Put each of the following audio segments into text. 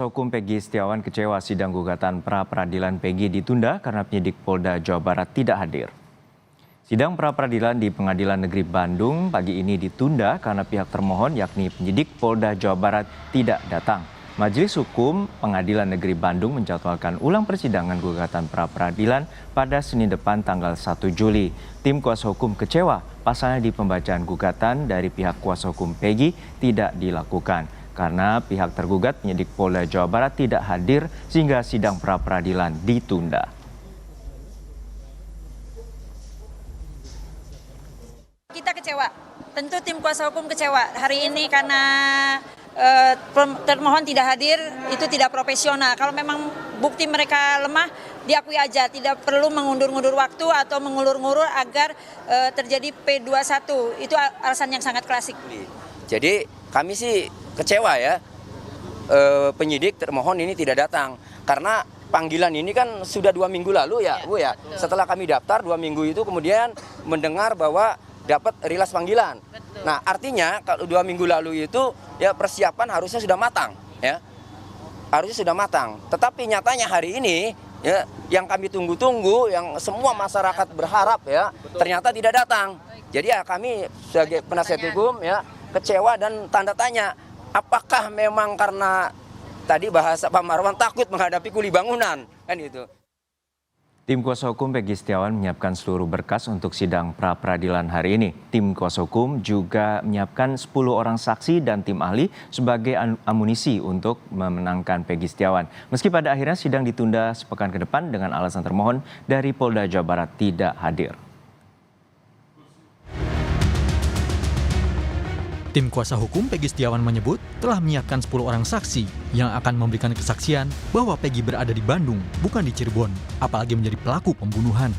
Hukum Peggy Setiawan kecewa sidang gugatan pra-peradilan Peggy ditunda karena penyidik Polda Jawa Barat tidak hadir. Sidang pra-peradilan di Pengadilan Negeri Bandung pagi ini ditunda karena pihak termohon yakni penyidik Polda Jawa Barat tidak datang. Majelis Hukum Pengadilan Negeri Bandung menjadwalkan ulang persidangan gugatan pra-peradilan pada Senin depan tanggal 1 Juli. Tim kuasa hukum kecewa pasalnya di pembacaan gugatan dari pihak kuasa hukum Peggy tidak dilakukan karena pihak tergugat penyidik Polda Jawa Barat tidak hadir sehingga sidang pra-peradilan ditunda. Kita kecewa, tentu tim kuasa hukum kecewa hari ini karena termohon tidak hadir, itu tidak profesional. Kalau memang bukti mereka lemah, diakui aja, tidak perlu mengundur-undur waktu atau mengulur-ngulur agar terjadi P21. Itu alasan yang sangat klasik. Jadi kami sih kecewa ya, penyidik termohon ini tidak datang karena panggilan ini kan sudah 2 minggu lalu ya Bu ya. Setelah kami daftar 2 minggu itu kemudian mendengar bahwa dapat rilas panggilan. Nah artinya kalau 2 minggu lalu itu ya persiapan harusnya sudah matang ya, harusnya sudah matang. Tetapi nyatanya hari ini ya yang kami tunggu-tunggu, yang semua masyarakat berharap ya ternyata tidak datang. Jadi ya kami sebagai penasihat hukum ya kecewa dan tanda tanya. Apakah memang karena tadi bahasa Pak Marwan takut menghadapi kuli bangunan kan itu. Tim kuasa hukum Peggy Setiawan menyiapkan seluruh berkas untuk sidang pra-peradilan hari ini. Tim kuasa hukum juga menyiapkan 10 orang saksi dan tim ahli sebagai amunisi untuk memenangkan Peggy Setiawan. Meski pada akhirnya sidang ditunda sepekan ke depan dengan alasan termohon dari Polda Jawa Barat tidak hadir. Tim kuasa hukum Peggy Setiawan menyebut telah menyiapkan 10 orang saksi yang akan memberikan kesaksian bahwa Peggy berada di Bandung, bukan di Cirebon, apalagi menjadi pelaku pembunuhan.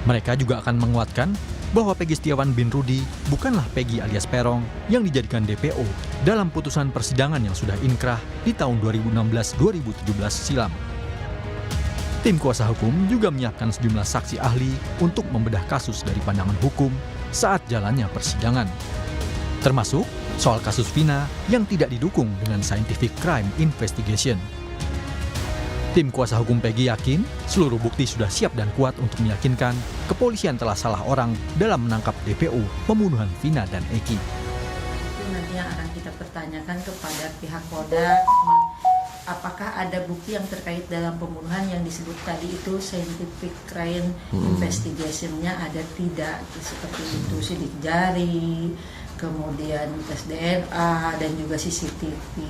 Mereka juga akan menguatkan bahwa Peggy Setiawan bin Rudy bukanlah Peggy alias Perong yang dijadikan DPO dalam putusan persidangan yang sudah inkrah di tahun 2016-2017 silam. Tim kuasa hukum juga menyiapkan sejumlah saksi ahli untuk membedah kasus dari pandangan hukum saat jalannya persidangan. Termasuk soal kasus Vina yang tidak didukung dengan scientific crime investigation. Tim kuasa hukum Peggy yakin seluruh bukti sudah siap dan kuat untuk meyakinkan kepolisian telah salah orang dalam menangkap DPO pembunuhan Vina dan Eki. Itu nanti yang akan kita pertanyakan kepada pihak Polda, apakah ada bukti yang terkait dalam pembunuhan yang disebut tadi itu scientific crime investigation-nya ada tidak, seperti itu sidik jari, kemudian tes DNA dan juga CCTV.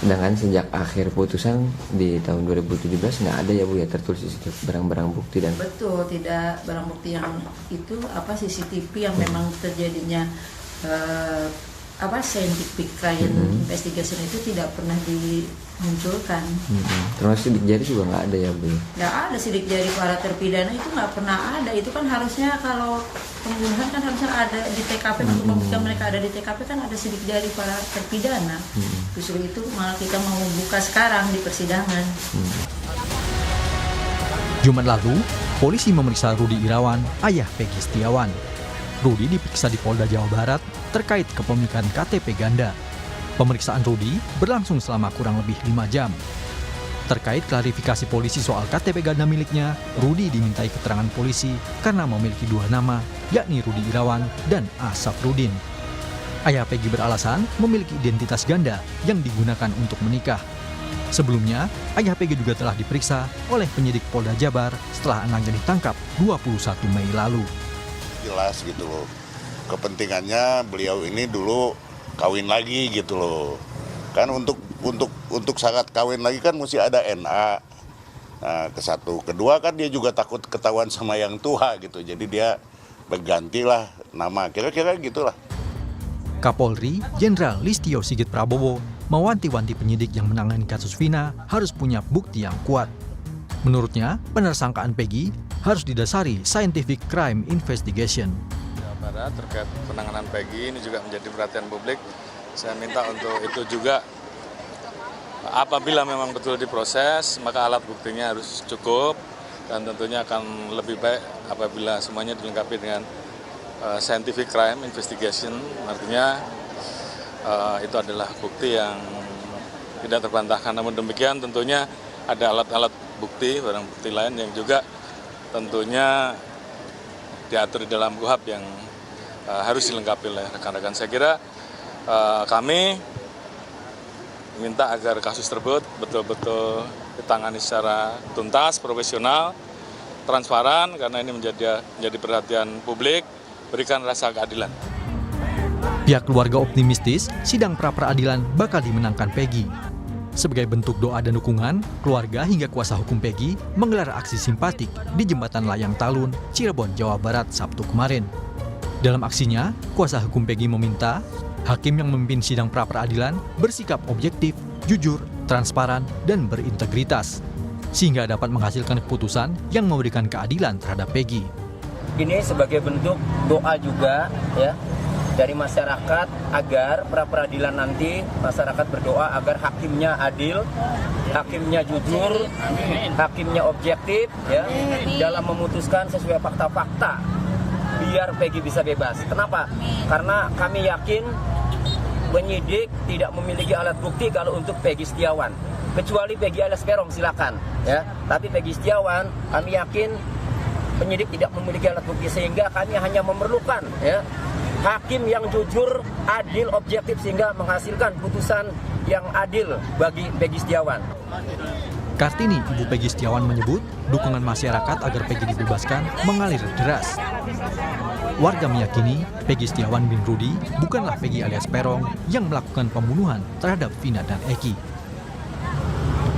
Sedangkan sejak akhir putusan di tahun 2017 nggak ada ya Bu ya tertulis barang-barang bukti dan betul, tidak barang bukti yang itu CCTV yang memang terjadinya scientific crime investigation itu tidak pernah dimunculkan. Termasuk sidik jari juga nggak ada ya Bu? Nggak ada sidik jari para terpidana, itu nggak pernah ada. Itu kan harusnya kalau pembunuhan kan harusnya ada di TKP, untuk membuktikan mereka ada di TKP kan ada sidik jari para terpidana. Justru itu malah kita mau buka sekarang di persidangan. Jumat lalu, polisi memeriksa Rudy Irawan, ayah Peggy Setiawan. Rudy diperiksa di Polda Jawa Barat terkait kepemilikan KTP ganda. Pemeriksaan Rudy berlangsung selama kurang lebih 5 jam. Terkait klarifikasi polisi soal KTP ganda miliknya, Rudy dimintai keterangan polisi karena memiliki 2 nama, yakni Rudy Irawan dan Asaf Rudin. Ayah Peggy beralasan memiliki identitas ganda yang digunakan untuk menikah. Sebelumnya, ayah Peggy juga telah diperiksa oleh penyidik Polda Jabar setelah anaknya ditangkap 21 Mei lalu. Jelas gitu loh, kepentingannya beliau ini dulu kawin lagi gitu loh, kan untuk syarat kawin lagi kan mesti ada NA. Nah, kesatu, kedua kan dia juga takut ketahuan sama yang tua gitu, jadi dia bergantilah nama, kira-kira gitulah. Kapolri Jenderal Listio Sigit Prabowo mewanti-wanti penyidik yang menangani kasus Vina harus punya bukti yang kuat. Menurutnya, penersangkaan Peggy harus didasari scientific crime investigation. Terkait penanganan Peggy ini juga menjadi perhatian publik. Saya minta untuk itu juga, apabila memang betul diproses, maka alat buktinya harus cukup dan tentunya akan lebih baik apabila semuanya dilengkapi dengan scientific crime investigation. Artinya itu adalah bukti yang tidak terbantahkan. Namun demikian tentunya ada alat-alat bukti, barang bukti lain yang juga tentunya diatur di dalam KUHP yang harus dilengkapi oleh rekan-rekan. Saya kira kami minta agar kasus tersebut betul-betul ditangani secara tuntas, profesional, transparan, karena ini menjadi perhatian publik, berikan rasa keadilan. Pihak keluarga optimistis sidang pra-peradilan bakal dimenangkan Peggy. Sebagai bentuk doa dan dukungan, keluarga hingga kuasa hukum Peggy menggelar aksi simpatik di Jembatan Layang Talun, Cirebon, Jawa Barat, Sabtu kemarin. Dalam aksinya, kuasa hukum Peggy meminta hakim yang memimpin sidang pra-peradilan bersikap objektif, jujur, transparan, dan berintegritas, sehingga dapat menghasilkan keputusan yang memberikan keadilan terhadap Peggy. Ini sebagai bentuk doa juga ya dari masyarakat agar pra-peradilan nanti masyarakat berdoa agar hakimnya adil, hakimnya jujur, hakimnya objektif ya dalam memutuskan sesuai fakta-fakta biar Peggy bisa bebas. Kenapa? Karena kami yakin penyidik tidak memiliki alat bukti kalau untuk Peggy Setiawan. Kecuali Peggy alias Peron silakan ya. Tapi Peggy Setiawan kami yakin penyidik tidak memiliki alat bukti sehingga kami hanya memerlukan ya hakim yang jujur, adil, objektif sehingga menghasilkan putusan yang adil bagi Peggy Setiawan. Kartini, ibu Peggy Setiawan menyebut dukungan masyarakat agar Peggy dibebaskan mengalir deras. Warga meyakini Peggy Setiawan bin Rudi bukanlah Peggy alias Perong yang melakukan pembunuhan terhadap Vina dan Eki.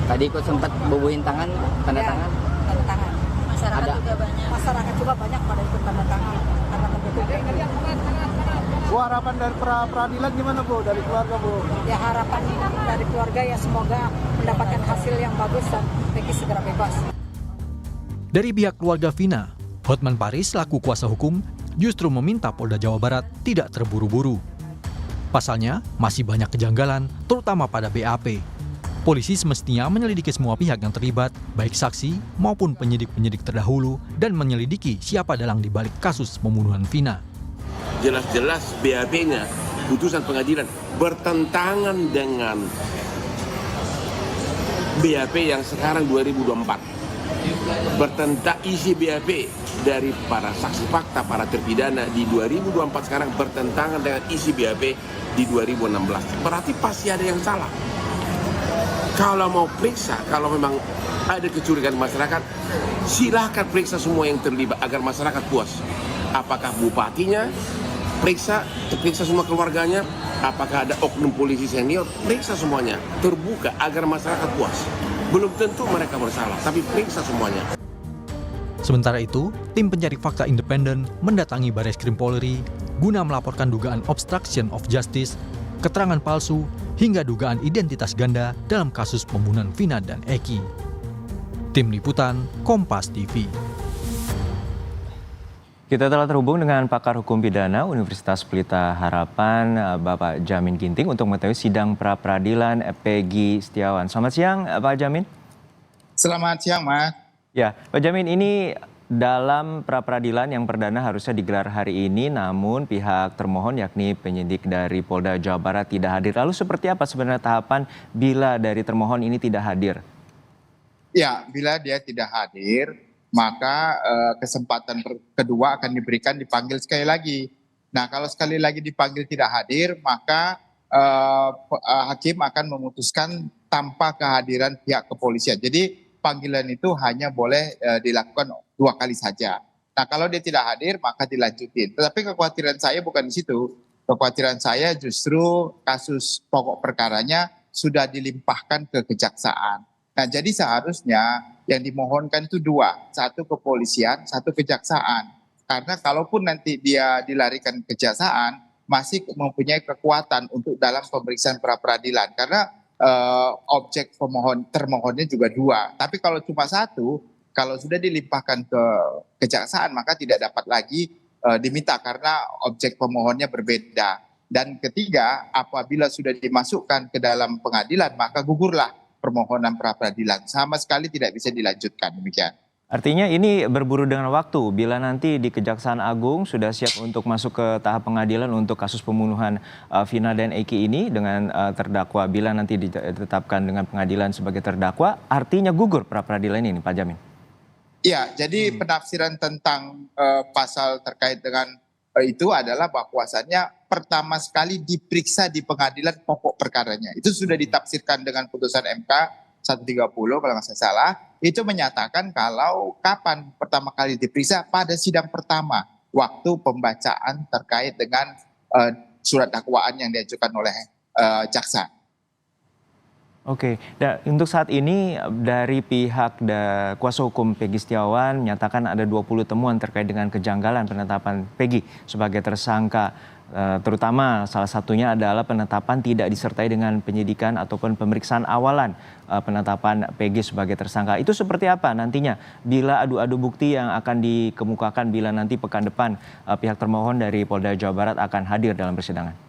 Tadi ikut sempat bubuhin tangan, tanda tangan. Tanda tangan. Masyarakat Ada. juga banyak. Masyarakat juga banyak pada ikut tanda tangan. Karena kebutuhan. Bu, harapan dari peradilan gimana Bu, dari keluarga Bu? Ya harapan dari keluarga ya semoga mendapatkan hasil yang bagus dan Peggy segera bebas. Dari pihak keluarga Vina, Hotman Paris selaku kuasa hukum justru meminta Polda Jawa Barat tidak terburu-buru. Pasalnya, masih banyak kejanggalan, terutama pada BAP. Polisi semestinya menyelidiki semua pihak yang terlibat, baik saksi maupun penyidik-penyidik terdahulu, dan menyelidiki siapa dalang di balik kasus pembunuhan Vina. Jelas-jelas BAP-nya, putusan pengadilan, bertentangan dengan BAP yang sekarang 2024. Bertentang isi BAP dari para saksi fakta, para terpidana di 2024 sekarang bertentangan dengan isi BAP di 2016. Berarti pasti ada yang salah. Kalau mau periksa, kalau memang ada kecurigaan masyarakat, silahkan periksa semua yang terlibat agar masyarakat puas. Apakah bupatinya, periksa semua keluarganya, apakah ada oknum polisi senior, periksa semuanya, terbuka agar masyarakat puas. Belum tentu mereka bersalah, tapi periksa semuanya. Sementara itu, tim pencari fakta independen mendatangi Bareskrim Polri guna melaporkan dugaan obstruction of justice, keterangan palsu, hingga dugaan identitas ganda dalam kasus pembunuhan Vina dan Eki. Tim Liputan, Kompas TV. Kita telah terhubung dengan pakar hukum pidana Universitas Pelita Harapan, Bapak Jamin Ginting, untuk mengetahui sidang pra-peradilan Peggy Setiawan. Selamat siang, Pak Jamin. Selamat siang, Mas. Ya, Pak Jamin, ini dalam pra-peradilan yang perdana harusnya digelar hari ini, namun pihak termohon yakni penyidik dari Polda Jawa Barat tidak hadir. Lalu seperti apa sebenarnya tahapan bila dari termohon ini tidak hadir? Ya, bila dia tidak hadir, maka kesempatan kedua akan diberikan dipanggil sekali lagi. Nah, kalau sekali lagi dipanggil tidak hadir, maka hakim akan memutuskan tanpa kehadiran pihak kepolisian. Jadi panggilan itu hanya boleh dilakukan 2 kali saja. Nah, kalau dia tidak hadir, maka dilanjutin. Tetapi kekhawatiran saya bukan di situ. Kekhawatiran saya justru kasus pokok perkaranya sudah dilimpahkan ke kejaksaan. Nah, jadi seharusnya yang dimohonkan itu 2, 1 kepolisian, 1 kejaksaan. Karena kalaupun nanti dia dilarikan ke kejaksaan, masih mempunyai kekuatan untuk dalam pemeriksaan pra-peradilan. Karena objek termohonnya juga 2. Tapi kalau cuma 1, kalau sudah dilimpahkan ke kejaksaan, maka tidak dapat lagi diminta karena objek pemohonnya berbeda. Dan ketiga, apabila sudah dimasukkan ke dalam pengadilan, maka gugurlah permohonan pra-peradilan. Sama sekali tidak bisa dilanjutkan, demikian. Artinya ini berburu dengan waktu. Bila nanti di Kejaksaan Agung sudah siap untuk masuk ke tahap pengadilan untuk kasus pembunuhan Vina dan Eki ini dengan terdakwa, bila nanti ditetapkan dengan pengadilan sebagai terdakwa, artinya gugur pra peradilan ini, Pak Jamin? Iya, jadi penafsiran tentang pasal terkait dengan itu adalah bahwasannya pertama sekali diperiksa di pengadilan pokok perkaranya. Itu sudah ditafsirkan dengan putusan MK 130 kalau nggak salah, itu menyatakan kalau kapan pertama kali diperiksa pada sidang pertama, waktu pembacaan terkait dengan surat dakwaan yang diajukan oleh jaksa. Oke, untuk saat ini dari pihak kuasa hukum Peggy Setiawan menyatakan ada 20 temuan terkait dengan kejanggalan penetapan Peggy sebagai tersangka. Terutama salah satunya adalah penetapan tidak disertai dengan penyidikan ataupun pemeriksaan awalan penetapan Peggy sebagai tersangka. Itu seperti apa nantinya bila adu-adu bukti yang akan dikemukakan bila nanti pekan depan pihak termohon dari Polda Jawa Barat akan hadir dalam persidangan?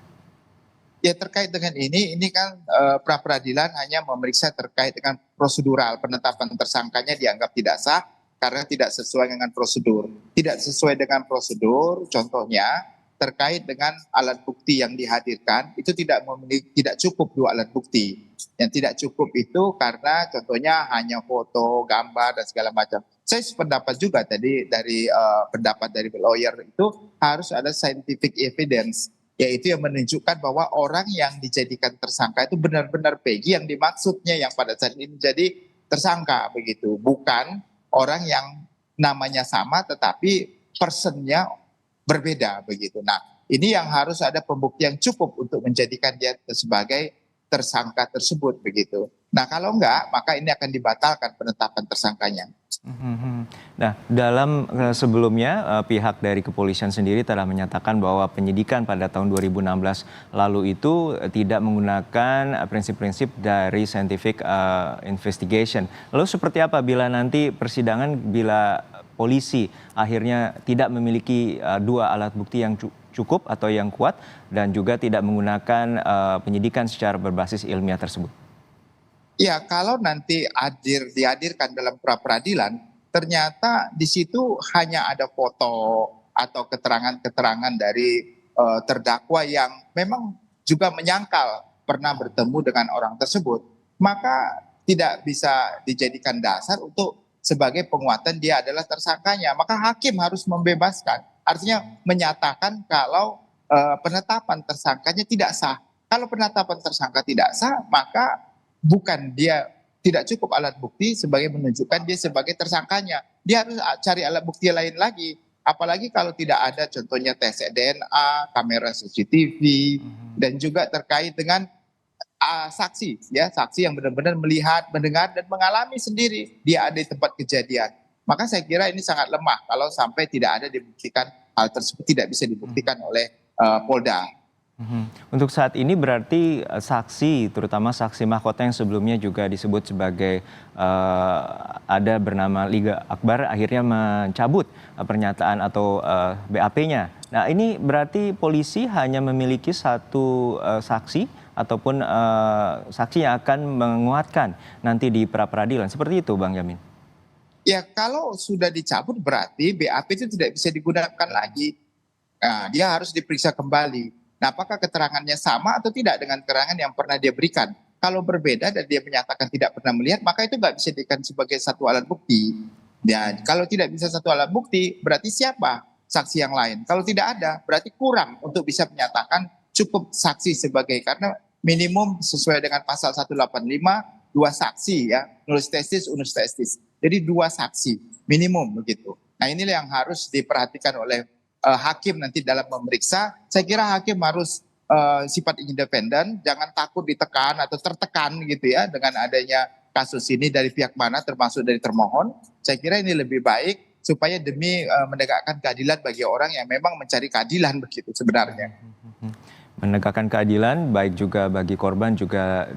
Ya terkait dengan ini kan pra peradilan hanya memeriksa terkait dengan prosedural, penetapan tersangkanya dianggap tidak sah karena tidak sesuai dengan prosedur. Tidak sesuai dengan prosedur, contohnya terkait dengan alat bukti yang dihadirkan itu tidak cukup 2 alat bukti. Yang tidak cukup itu karena contohnya hanya foto, gambar dan segala macam. Saya sependapat juga tadi dari pendapat dari lawyer itu harus ada scientific evidence, yaitu yang menunjukkan bahwa orang yang dijadikan tersangka itu benar-benar Peggy yang dimaksudnya yang pada saat ini menjadi tersangka begitu, bukan orang yang namanya sama tetapi personnya berbeda begitu. Nah, ini yang harus ada pembuktian cukup untuk menjadikan dia sebagai tersangka tersebut begitu. Nah, kalau enggak, maka ini akan dibatalkan penetapan tersangkanya. Nah, dalam sebelumnya pihak dari kepolisian sendiri telah menyatakan bahwa penyidikan pada tahun 2016 lalu itu tidak menggunakan prinsip-prinsip dari scientific investigation. Lalu seperti apa bila nanti persidangan, bila polisi akhirnya tidak memiliki 2 alat bukti yang cukup atau yang kuat dan juga tidak menggunakan penyidikan secara berbasis ilmiah tersebut? Ya, kalau nanti dihadirkan dalam pra peradilan, ternyata di situ hanya ada foto atau keterangan-keterangan dari terdakwa yang memang juga menyangkal pernah bertemu dengan orang tersebut, maka tidak bisa dijadikan dasar untuk sebagai penguatan dia adalah tersangkanya. Maka hakim harus membebaskan, artinya menyatakan kalau penetapan tersangkanya tidak sah. Kalau penetapan tersangka tidak sah, maka bukan dia tidak cukup alat bukti sebagai menunjukkan dia sebagai tersangkanya. Dia harus cari alat bukti lain lagi. Apalagi kalau tidak ada contohnya tes DNA, kamera CCTV, dan juga terkait dengan saksi, ya saksi yang benar-benar melihat, mendengar dan mengalami sendiri dia ada di tempat kejadian. Maka saya kira ini sangat lemah kalau sampai tidak ada dibuktikan hal tersebut, tidak bisa dibuktikan oleh Polda. Untuk saat ini berarti saksi, terutama saksi mahkota yang sebelumnya juga disebut sebagai ada bernama Liga Akbar akhirnya mencabut pernyataan atau BAP-nya. Nah, ini berarti polisi hanya memiliki 1 saksi ataupun saksi yang akan menguatkan nanti di pra peradilan. Seperti itu, Bang Jamin? Ya, kalau sudah dicabut berarti BAP itu tidak bisa digunakan lagi. Nah, dia harus diperiksa kembali. Nah, apakah keterangannya sama atau tidak dengan keterangan yang pernah dia berikan? Kalau berbeda dan dia menyatakan tidak pernah melihat, maka itu nggak bisa dijadikan sebagai 1 alat bukti. Dan kalau tidak bisa 1 alat bukti, berarti siapa saksi yang lain? Kalau tidak ada, berarti kurang untuk bisa menyatakan cukup saksi sebagai, karena minimum sesuai dengan pasal 185, 2 saksi ya, nullis testis, unus testis. Jadi 2 saksi minimum begitu. Nah, inilah yang harus diperhatikan oleh hakim nanti dalam memeriksa. Saya kira hakim harus sifat independen, jangan takut ditekan atau tertekan gitu ya dengan adanya kasus ini dari pihak mana, termasuk dari termohon. Saya kira ini lebih baik supaya demi menegakkan keadilan bagi orang yang memang mencari keadilan begitu sebenarnya. Menegakkan keadilan baik juga bagi korban juga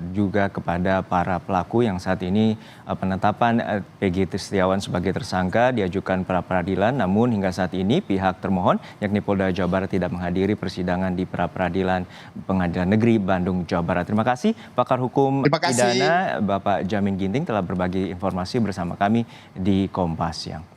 kepada para pelaku yang saat ini penetapan Peggy Setiawan sebagai tersangka diajukan pra peradilan, namun hingga saat ini pihak termohon yakni Polda Jawa Barat tidak menghadiri persidangan di pra peradilan Pengadilan Negeri Bandung, Jawa Barat. Terima kasih pakar hukum pidana Bapak Jamin Ginting telah berbagi informasi bersama kami di Kompas Siang.